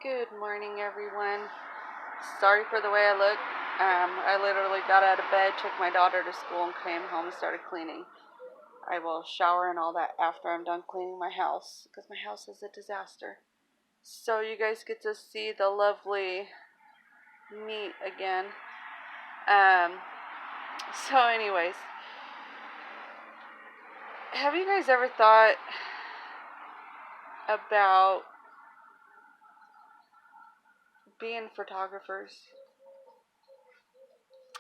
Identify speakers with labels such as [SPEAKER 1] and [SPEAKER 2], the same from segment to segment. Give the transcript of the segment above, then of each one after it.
[SPEAKER 1] Good morning, everyone. Sorry for the way I look. I literally got out of bed, took my daughter to school, and came home and started cleaning. I will shower and all that after I'm done cleaning my house because my house is a disaster. So you guys get to see the lovely meat again. Um, anyways, have you guys ever thought about being photographers?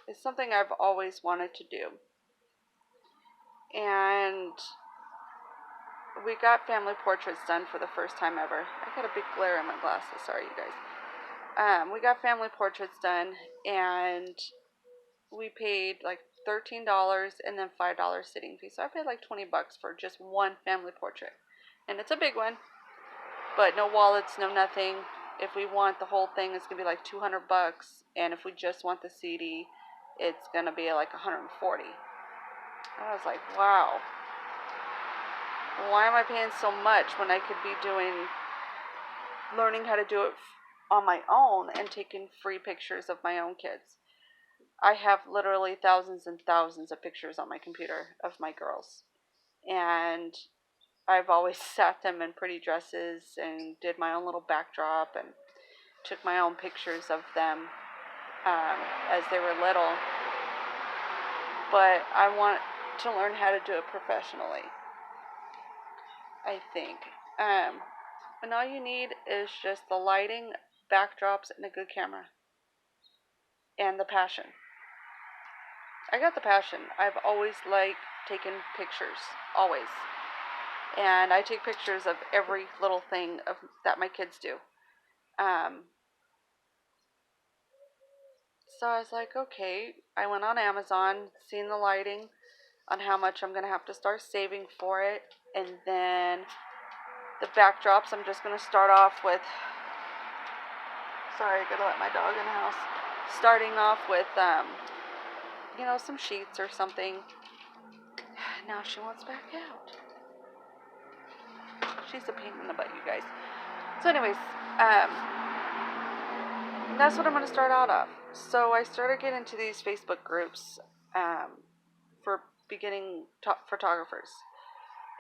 [SPEAKER 1] It's something I've always wanted to do. And we got family portraits done for the first time ever. I got a big glare in my glasses. Sorry, you guys. We got family portraits done, and we paid like $13 and then $5 sitting fee. So I paid like $20 for just one family portrait, and it's a big one, but no wallets, no nothing. If we want the whole thing, it's gonna be like $200, and if we just want the CD, it's gonna be like $140. I was like, wow. Why am I paying so much when I could be learning how to do it on my own and taking free pictures of my own kids? I have literally thousands and thousands of pictures on my computer of my girls. And I've always sat them in pretty dresses and did my own little backdrop and took my own pictures of them as they were little. But I want to learn how to do it professionally, I think. And all you need is just the lighting, backdrops, and a good camera. And the passion. I got the passion. I've always liked taking pictures. Always. And I take pictures of every little thing that my kids do. So I was like, okay. I went on Amazon, seen the lighting, on how much I'm going to have to start saving for it. And then the backdrops, I'm just going to start off with... Sorry, I got to let my dog in the house. Starting off with, some sheets or something. Now she wants back out. She's a pain in the butt, you guys. So anyways, that's what I'm going to start out of. So I started getting into these Facebook groups for beginning photographers.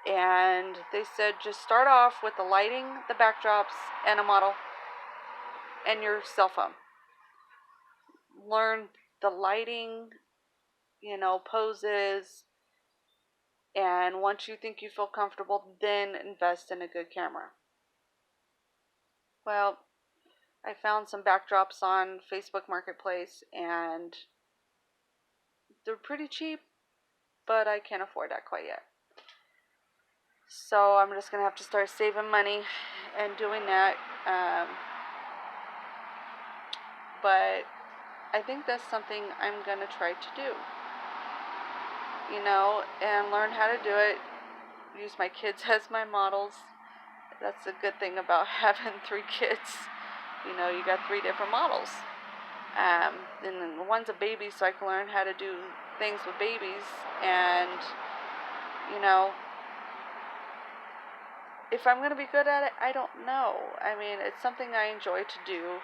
[SPEAKER 1] And they said just start off with the lighting, the backdrops, and a model, and your cell phone. Learn the lighting, poses, and once you think you feel comfortable, then invest in a good camera. Well, I found some backdrops on Facebook Marketplace, and they're pretty cheap, but I can't afford that quite yet. So I'm just going to have to start saving money and doing that. But I think that's something I'm going to try to do. And learn how to do it. Use my kids as my models. That's a good thing about having 3 kids. You got 3 different models. And then one's a baby, so I can learn how to do things with babies. And, if I'm going to be good at it, I don't know. I mean, it's something I enjoy to do.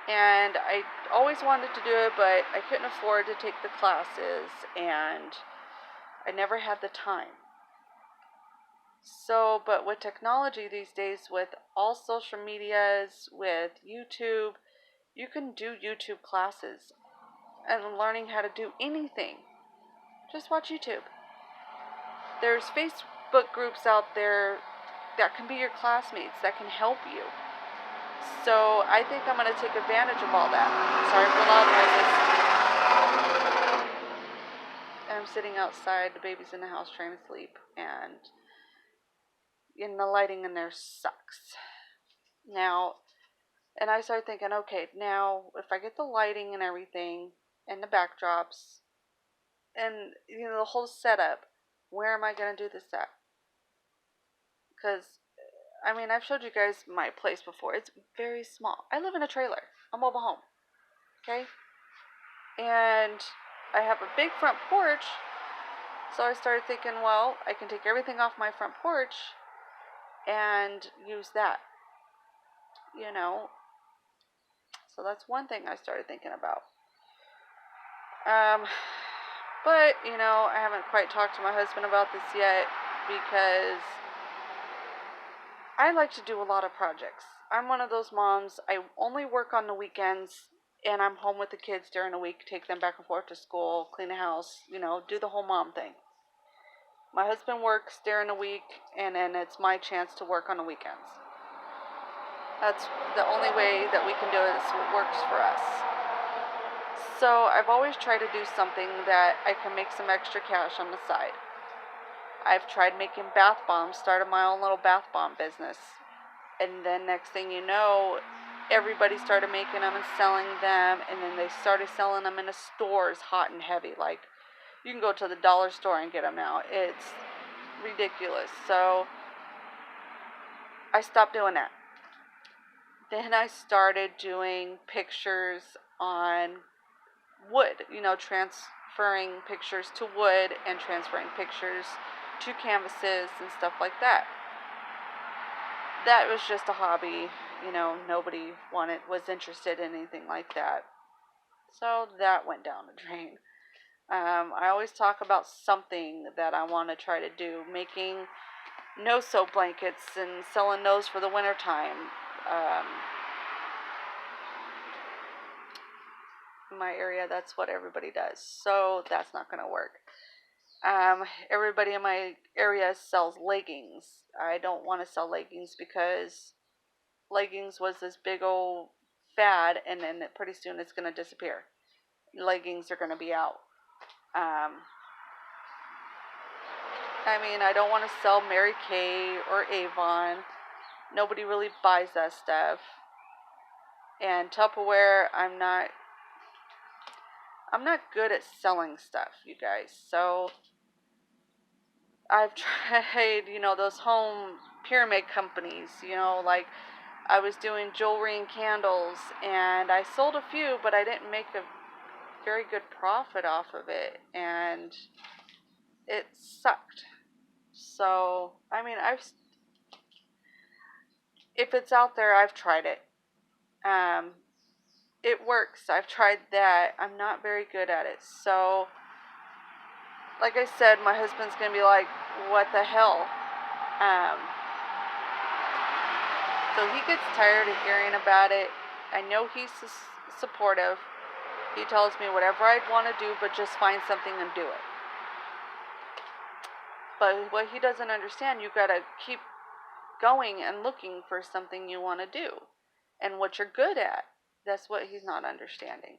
[SPEAKER 1] And I always wanted to do it, but I couldn't afford to take the classes. And I never had the time. So, but with technology these days, with all social medias, with YouTube, you can do YouTube classes and learning how to do anything. Just watch YouTube. There's Facebook groups out there that can be your classmates, that can help you. So I think I'm going to take advantage of all that. Sorry for loud noises. I'm sitting outside, the baby's in the house trying to sleep, and the lighting in there sucks. Now, and I started thinking, okay, now if I get the lighting and everything, and the backdrops, and the whole setup, where am I going to do this at? Because, I've showed you guys my place before. It's very small. I live in a trailer, a mobile home, okay? And I have a big front porch, so I started thinking, well, I can take everything off my front porch and use that, So that's one thing I started thinking about. But, I haven't quite talked to my husband about this yet because I like to do a lot of projects. I'm one of those moms, I only work on the weekends and I'm home with the kids during the week, take them back and forth to school, clean the house, do the whole mom thing. My husband works during the week and then it's my chance to work on the weekends. That's the only way that we can do it. It works for us. So I've always tried to do something that I can make some extra cash on the side. I've tried making bath bombs, started my own little bath bomb business. And then next thing you know, everybody started making them and selling them. And then they started selling them in the stores hot and heavy. Like, you can go to the dollar store and get them now. It's ridiculous. So I stopped doing that. Then I started doing pictures on wood, transferring pictures to wood and transferring pictures to canvases and stuff like that. That was just a hobby, nobody was interested in anything like that. So that went down the drain. I always talk about something that I want to try to do, making no-sew blankets and selling those for the winter time. In my area, that's what everybody does, so that's not going to work. Everybody in my area sells leggings. I don't want to sell leggings because leggings was this big old fad, and then pretty soon it's going to disappear. Leggings are going to be out. I don't want to sell Mary Kay or Avon. Nobody really buys that stuff. And Tupperware, I'm not good at selling stuff, you guys. So I've tried, those home pyramid companies, like I was doing jewelry and candles, and I sold a few, but I didn't make a very good profit off of it, and it sucked. So, if it's out there, I've tried it. It works. I've tried that. I'm not very good at it. So, like I said, my husband's going to be like, what the hell? So he gets tired of hearing about it. I know he's supportive. He tells me whatever I'd want to do, but just find something and do it. But what he doesn't understand, you got to keep going and looking for something you want to do and what you're good at. That's what he's not understanding.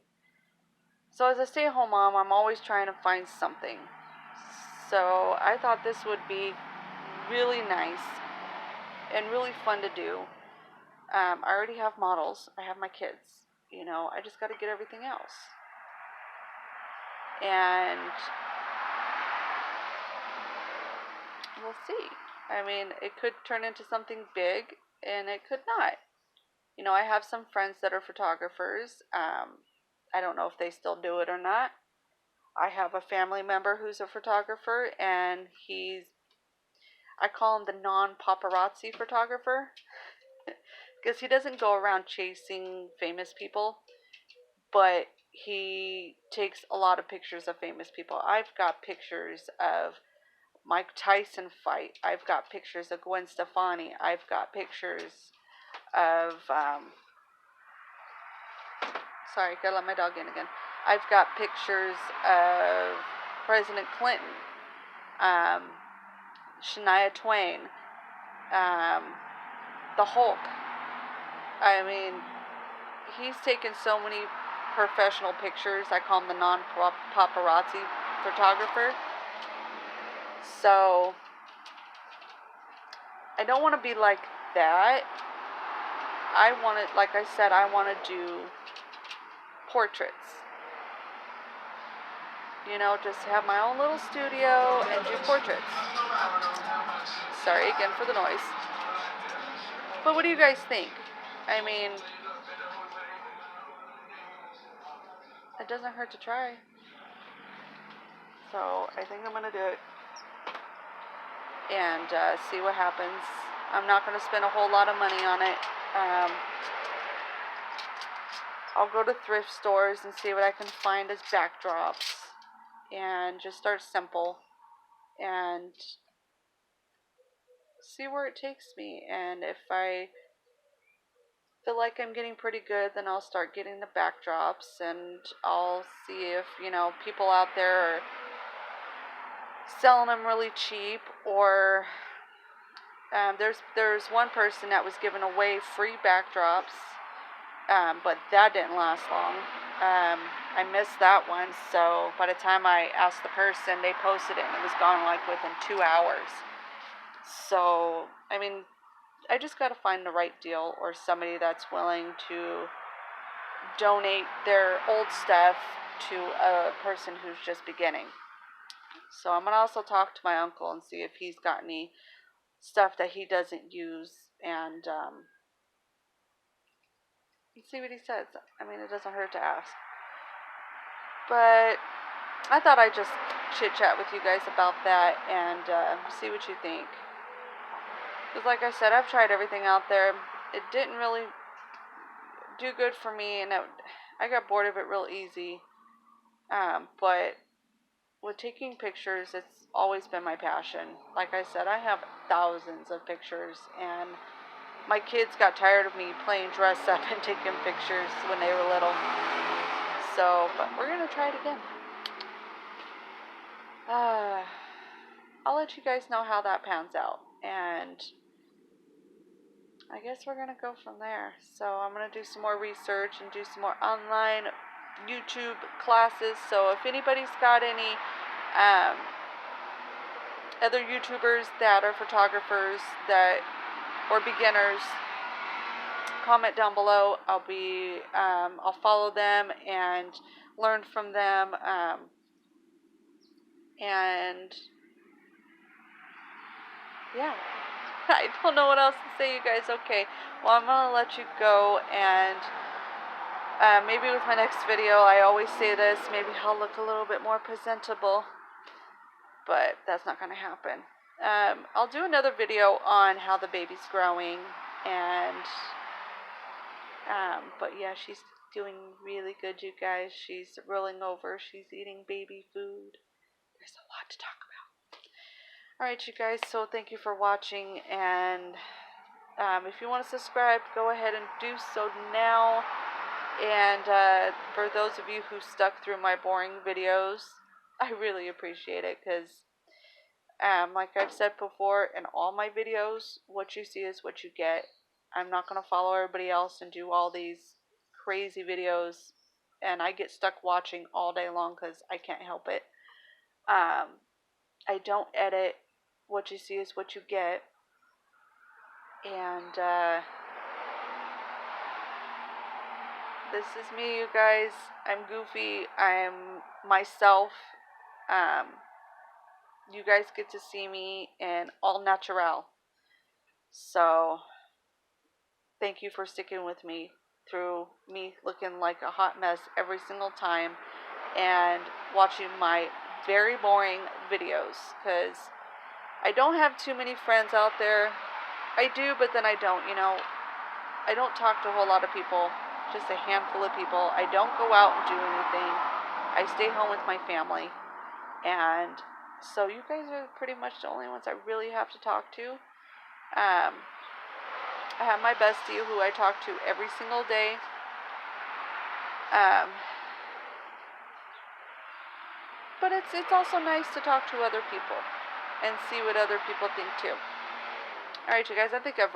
[SPEAKER 1] So as a stay-at-home mom, I'm always trying to find something. So I thought this would be really nice and really fun to do. I already have models. I have my kids. I just got to get everything else. And we'll see. It could turn into something big, and it could not. I have some friends that are photographers. I don't know if they still do it or not. I have a family member who's a photographer, and I call him the non-paparazzi photographer, because he doesn't go around chasing famous people, but he takes a lot of pictures of famous people. I've got pictures of Mike Tyson fight. I've got pictures of Gwen Stefani. I've got pictures of, sorry, gotta let my dog in again. I've got pictures of President Clinton, Shania Twain, the Hulk. He's taken so many professional pictures. I call him the non-paparazzi photographer. So I don't want to be like that. Like I said, I want to do portraits. Just have my own little studio and do portraits. Sorry again for the noise. But what do you guys think? It doesn't hurt to try. So I think I'm going to do it. And see what happens. I'm not going to spend a whole lot of money on it. I'll go to thrift stores and see what I can find as backdrops and just start simple and see where it takes me. And if I feel like I'm getting pretty good, then I'll start getting the backdrops, and I'll see if, people out there are selling them really cheap, or there's one person that was giving away free backdrops, but that didn't last long. I missed that one, so by the time I asked the person, they posted it and it was gone like within 2 hours. So, I mean, I just got to find the right deal, or somebody that's willing to donate their old stuff to a person who's just beginning. So I'm going to also talk to my uncle and see if he's got any stuff that he doesn't use, and see what he says. I mean, it doesn't hurt to ask. But I thought I'd just chit-chat with you guys about that and see what you think. Because like I said, I've tried everything out there. It didn't really do good for me, and I got bored of it real easy. But with taking pictures, it's always been my passion. Like I said, I have thousands of pictures, and my kids got tired of me playing dress up and taking pictures when they were little. So, but we're going to try it again. I'll let you guys know how that pans out. And I guess we're going to go from there. So I'm going to do some more research and do some more online YouTube classes. So if anybody's got any other YouTubers that are photographers or beginners, comment down below. I'll follow them and learn from them. And yeah, I don't know what else to say, you guys. Okay, well, I'm gonna let you go, and maybe with my next video, I always say this, maybe I'll look a little bit more presentable, but that's not gonna happen. I'll do another video on how the baby's growing, and but yeah, she's doing really good, you guys. She's rolling over. She's eating baby food. There's a lot to talk about. Alright, you guys, so thank you for watching, and if you want to subscribe, go ahead and do so now. And for those of you who stuck through my boring videos, I really appreciate it, because like I've said before, in all my videos, what you see is what you get. I'm not going to follow everybody else and do all these crazy videos, and I get stuck watching all day long because I can't help it. I don't edit. What you see is what you get. And this is me, you guys. I'm goofy. I'm myself. You guys get to see me in all natural. So thank you for sticking with me through me looking like a hot mess every single time and watching my very boring videos, because I don't have too many friends out there. I do, but then I don't, I don't talk to a whole lot of people, just a handful of people. I don't go out and do anything. I stay home with my family. And so you guys are pretty much the only ones I really have to talk to. I have my bestie who I talk to every single day. But it's also nice to talk to other people and see what other people think too. Alright, you guys, I think I've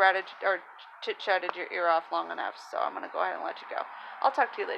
[SPEAKER 1] chit-chatted your ear off long enough, so I'm going to go ahead and let you go. I'll talk to you later.